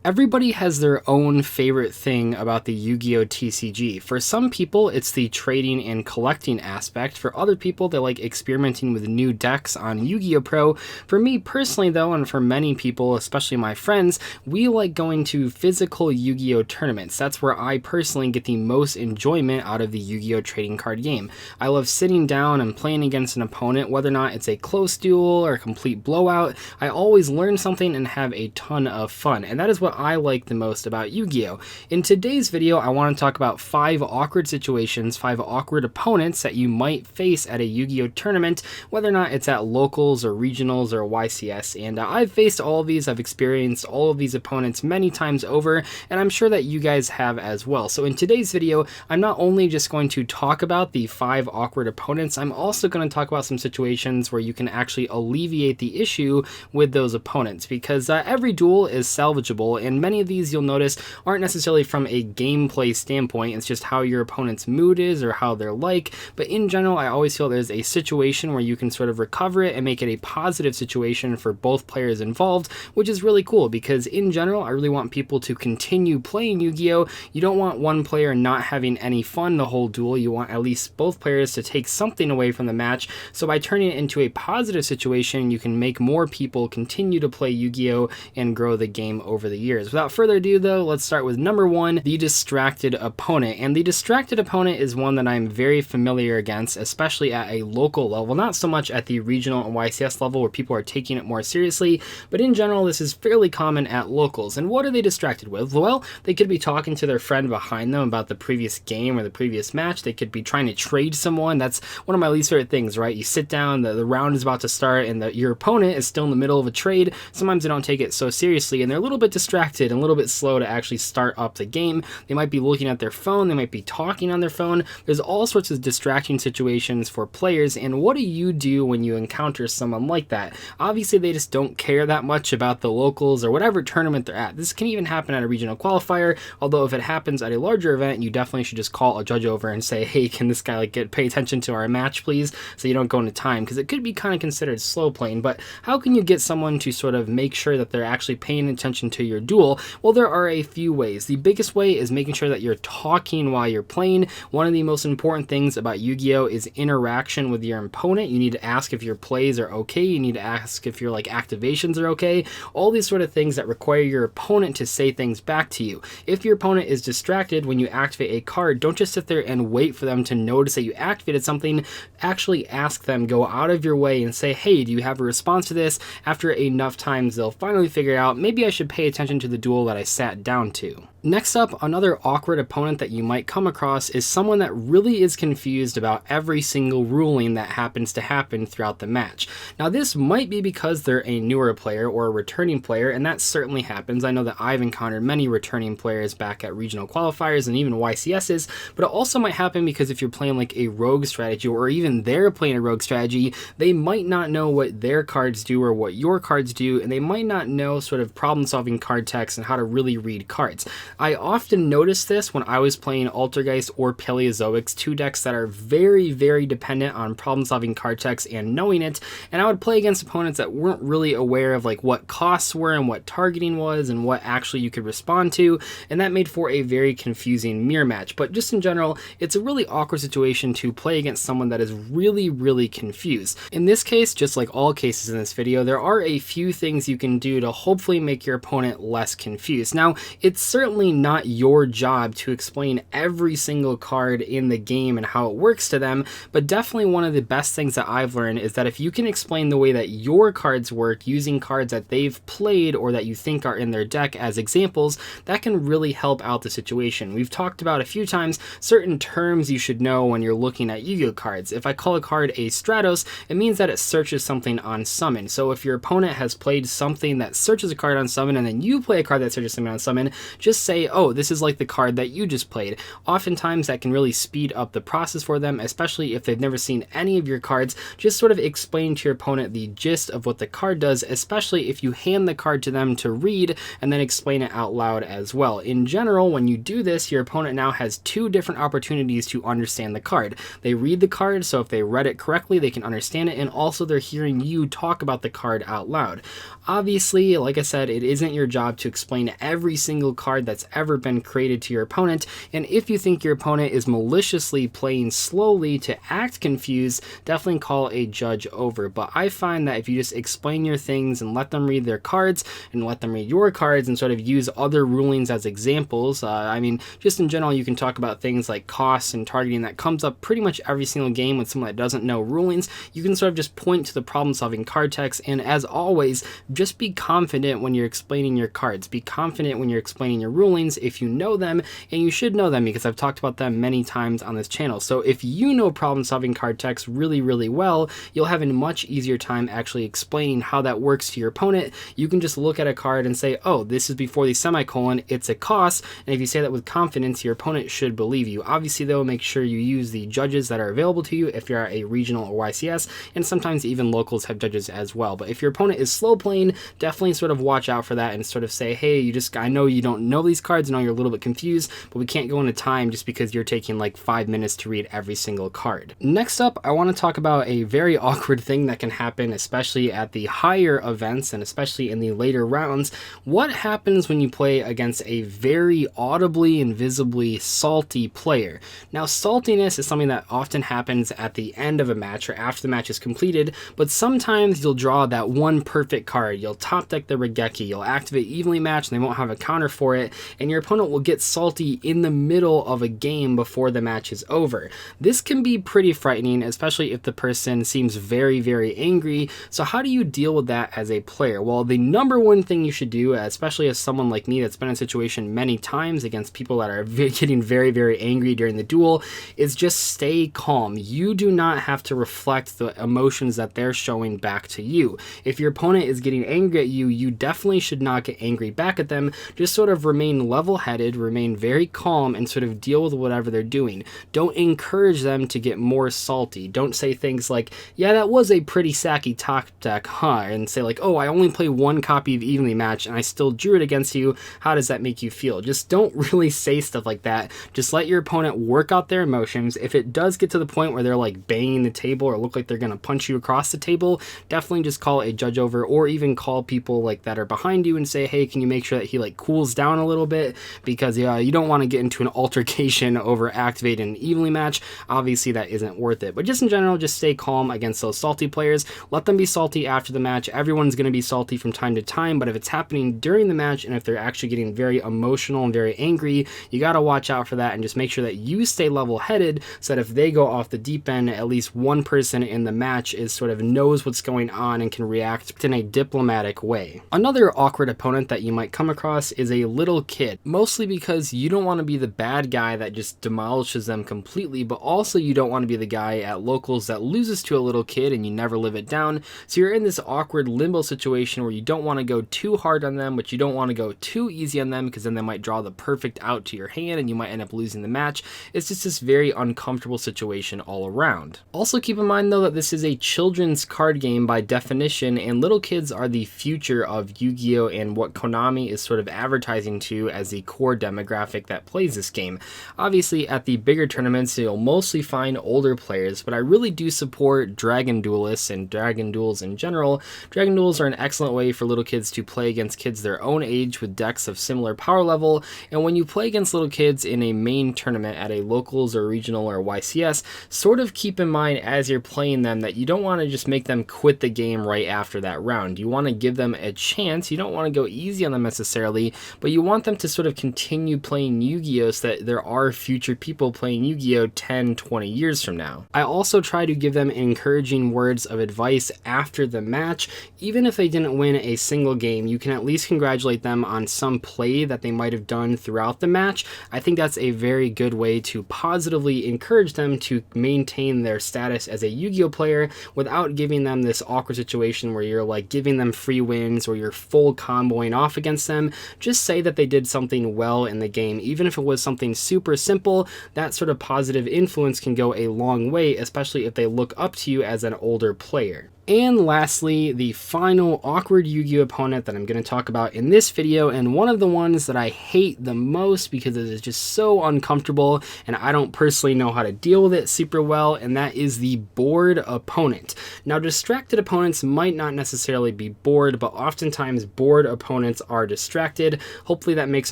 Everybody has their own favorite thing about the Yu-Gi-Oh! TCG. For some people, it's the trading and collecting aspect. For other people, they like experimenting with new decks on Yu-Gi-Oh! Pro. For me personally, though, and for many people, especially my friends, we like going to physical Yu-Gi-Oh! Tournaments. That's where I personally get the most enjoyment out of the Yu-Gi-Oh! Trading card game. I love sitting down and playing against an opponent, whether or not it's a close duel or a complete blowout. I always learn something and have a ton of fun, and that is what I like the most about Yu-Gi-Oh! In today's video, I want to talk about 5 awkward situations, 5 awkward opponents that you might face at a Yu-Gi-Oh! Tournament, whether or not it's at locals or regionals or YCS. And I've faced all of these, I've experienced all of these opponents many times over, and I'm sure that you guys have as well. So in today's video, I'm not only just going to talk about the 5 awkward opponents, I'm also going to talk about some situations where you can actually alleviate the issue with those opponents, because every duel is salvageable, and many of these you'll notice aren't necessarily from a gameplay standpoint. It's just how your opponent's mood is or how they're like. But in general, I always feel there's a situation where you can sort of recover it and make it a positive situation for both players involved, which is really cool, because in general, I really want people to continue playing Yu-Gi-Oh! You don't want one player not having any fun the whole duel. You want at least both players to take something away from the match. So by turning it into a positive situation, you can make more people continue to play Yu-Gi-Oh! And grow the game over the years. Without further ado though, let's start with number 1, the distracted opponent. And the distracted opponent is one that I'm very familiar against, especially at a local level, not so much at the regional and YCS level where people are taking it more seriously, but in general this is fairly common at locals. And what are they distracted with? Well, they could be talking to their friend behind them about the previous game or the previous match. They could be trying to trade someone. That's one of my least favorite things, right? You sit down, the round is about to start, and your opponent is still in the middle of a trade. Sometimes they don't take it so seriously, and they're a little bit distracted and a little bit slow to actually start up the game. They might be looking at their phone, they might be talking on their phone. There's all sorts of distracting situations for players, and what do you do when you encounter someone like that? Obviously, they just don't care that much about the locals or whatever tournament they're at. This can even happen at a regional qualifier, although if it happens at a larger event, you definitely should just call a judge over and say, hey, can this guy pay attention to our match, please, so you don't go into time, because it could be kind of considered slow playing. But how can you get someone to sort of make sure that they're actually paying attention to your duel? Well, there are a few ways. The biggest way is making sure that you're talking while you're playing. One of the most important things about Yu-Gi-Oh! Is interaction with your opponent. You need to ask if your plays are okay. You need to ask if your activations are okay. All these sort of things that require your opponent to say things back to you. If your opponent is distracted when you activate a card, don't just sit there and wait for them to notice that you activated something. Actually ask them, go out of your way and say, hey, do you have a response to this? After enough times, they'll finally figure out, maybe I should pay attention to the duel that I sat down to. Next up, another awkward opponent that you might come across is someone that really is confused about every single ruling that happens to happen throughout the match. Now, this might be because they're a newer player or a returning player, and that certainly happens. I know that I've encountered many returning players back at regional qualifiers and even YCSs, but it also might happen because if you're playing like a rogue strategy, or even they're playing a rogue strategy, they might not know what their cards do or what your cards do, and they might not know sort of problem-solving card text and how to really read cards. I often noticed this when I was playing Altergeist or Paleozoics, 2 decks that are very, very dependent on problem-solving card text and knowing it, and I would play against opponents that weren't really aware of what costs were and what targeting was and what actually you could respond to, and that made for a very confusing mirror match. But just in general, it's a really awkward situation to play against someone that is really, really confused. In this case, just like all cases in this video, there are a few things you can do to hopefully make your opponent less confused. Now, it's certainly not your job to explain every single card in the game and how it works to them, but definitely one of the best things that I've learned is that if you can explain the way that your cards work using cards that they've played or that you think are in their deck as examples, that can really help out the situation. We've talked about a few times certain terms you should know when you're looking at Yu-Gi-Oh! Cards. If I call a card a Stratos, it means that it searches something on summon. So if your opponent has played something that searches a card on summon and then you play a card that searches something on summon, just say, oh, this is like the card that you just played. Oftentimes that can really speed up the process for them, especially if they've never seen any of your cards. Just sort of explain to your opponent the gist of what the card does, especially if you hand the card to them to read and then explain it out loud as well. In general, when you do this, your opponent now has 2 different opportunities to understand the card. They read the card, so if they read it correctly, they can understand it, and also they're hearing you talk about the card out loud. Obviously, like I said, it isn't your job job to explain every single card that's ever been created to your opponent, and if you think your opponent is maliciously playing slowly to act confused, definitely call a judge over. But I find that if you just explain your things and let them read their cards and let them read your cards and sort of use other rulings as examples, I mean, just in general, you can talk about things like costs and targeting that comes up pretty much every single game with someone that doesn't know rulings. You can sort of just point to the problem-solving card text, and as always, just be confident when you're explaining your cards. Be confident when you're explaining your rulings if you know them, and you should know them because I've talked about them many times on this channel. So if you know problem-solving card text really, really well, you'll have a much easier time actually explaining how that works to your opponent. You can just look at a card and say, oh, this is before the semicolon, it's a cost, and if you say that with confidence, your opponent should believe you. Obviously, though, make sure you use the judges that are available to you if you're a regional or YCS, and sometimes even locals have judges as well. But if your opponent is slow playing, definitely sort of watch out for that and sort of say, hey, I know you don't know these cards, I know you're a little bit confused, but we can't go into time just because you're taking like 5 minutes to read every single card. Next up, I want to talk about a very awkward thing that can happen, especially at the higher events and especially in the later rounds. What happens when you play against a very audibly and visibly salty player? Now, saltiness is something that often happens at the end of a match or after the match is completed, but sometimes you'll draw that one perfect card. You'll top deck the Regeki, you'll activate evenly match, and they won't have a counter for it, and your opponent will get salty in the middle of a game before the match is over. This can be pretty frightening, especially if the person seems very, very angry. So how do you deal with that as a player? Well, the number one thing you should do, especially as someone like me that's been in a situation many times against people that are getting very, very angry during the duel, is just stay calm. You do not have to reflect the emotions that they're showing back to you. If your opponent is getting angry at you, you definitely should not get angry back at them. Just sort of remain level-headed, remain very calm, and sort of deal with whatever they're doing. Don't encourage them to get more salty. Don't say things like, yeah, that was a pretty sacky top deck, huh? And say like, oh, I only play one copy of Evenly Match and I still drew it against you. How does that make you feel? Just don't really say stuff like that. Just let your opponent work out their emotions. If it does get to the point where they're like banging the table or look like they're gonna punch you across the table, definitely just call a judge over, or even call people like that are behind you and say, hey, can you make sure that he like cools down a little bit, because you don't want to get into an altercation over activating an evenly match. Obviously that isn't worth it. But just in general, just stay calm against those salty players. Let them be salty after the match. Everyone's going to be salty from time to time, but if it's happening during the match and if they're actually getting very emotional and very angry, you got to watch out for that and just make sure that you stay level-headed so that if they go off the deep end, at least one person in the match is sort of knows what's going on and can react in a diplomatic way. Another awkward opponent that you might come across is a little kid, mostly because you don't want to be the bad guy that just demolishes them completely, but also you don't want to be the guy at locals that loses to a little kid and you never live it down. So you're in this awkward limbo situation where you don't want to go too hard on them, but you don't want to go too easy on them because then they might draw the perfect out to your hand and you might end up losing the match. It's just this very uncomfortable situation all around. Also keep in mind though that this is a children's card game by definition, and little kids are the future of Yu-Gi-Oh! And what Konami is sort of advertising to as the core demographic that plays this game. Obviously at the bigger tournaments you'll mostly find older players, but I really do support Dragon Duelists and Dragon Duels in general. Dragon Duels are an excellent way for little kids to play against kids their own age with decks of similar power level, and when you play against little kids in a main tournament at a locals or regional or YCS, sort of keep in mind as you're playing them that you don't want to just make them quit the game right after that round. You want to give them a chance. You don't want to go easy on them necessarily, but you want them to sort of continue playing Yu-Gi-Oh! So that there are future people playing Yu-Gi-Oh! 10, 20 years from now. I also try to give them encouraging words of advice after the match. Even if they didn't win a single game, you can at least congratulate them on some play that they might have done throughout the match. I think that's a very good way to positively encourage them to maintain their status as a Yu-Gi-Oh! Player without giving them this awkward situation where you're like giving them free wins or you're full comboing off against them. Just say that they did something well in the game. Even if it was something super simple, that sort of positive influence can go a long way, especially if they look up to you as an older player. And lastly, the final awkward Yu-Gi-Oh opponent that I'm going to talk about in this video, and one of the ones that I hate the most because it is just so uncomfortable and I don't personally know how to deal with it super well, and that is the bored opponent. Now, distracted opponents might not necessarily be bored, but oftentimes bored opponents are distracted. Hopefully that makes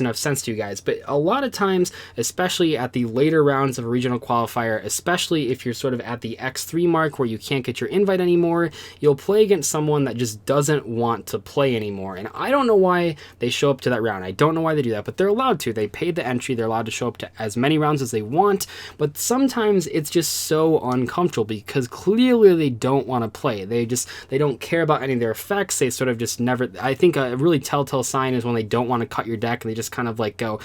enough sense to you guys, but a lot of times, especially at the later rounds of a regional qualifier, especially if you're sort of at the X3 mark where you can't get your invite anymore, you'll play against someone that just doesn't want to play anymore. And I don't know why they show up to that round. I don't know why they do that, but they're allowed to. They paid the entry. They're allowed to show up to as many rounds as they want, but sometimes it's just so uncomfortable because clearly they don't want to play. They don't care about any of their effects. They sort of just never, I think a really telltale sign is when they don't want to cut your deck and they just kind of like go,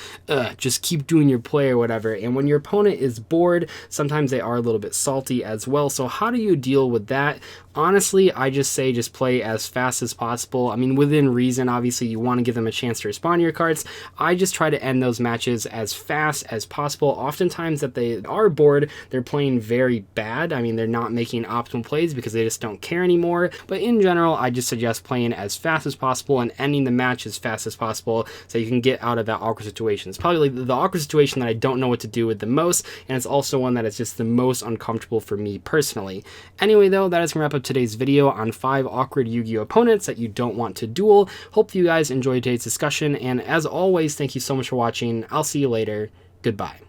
just keep doing your play or whatever. And when your opponent is bored, sometimes they are a little bit salty as well. So how do you deal with that? Honestly, I just say just play as fast as possible. I mean, within reason, obviously you want to give them a chance to respond to your cards. I just try to end those matches as fast as possible. Oftentimes that they are bored, they're playing very bad. I mean, they're not making optimal plays because they just don't care anymore. But in general, I just suggest playing as fast as possible and ending the match as fast as possible so you can get out of that awkward situation. It's probably the awkward situation that I don't know what to do with the most, and it's also one that is just the most uncomfortable for me personally. Anyway, though, that is going to wrap up today's video on 5 awkward Yu-Gi-Oh opponents that you don't want to duel. Hope you guys enjoyed today's discussion, and as always, thank you so much for watching. I'll see you later. Goodbye.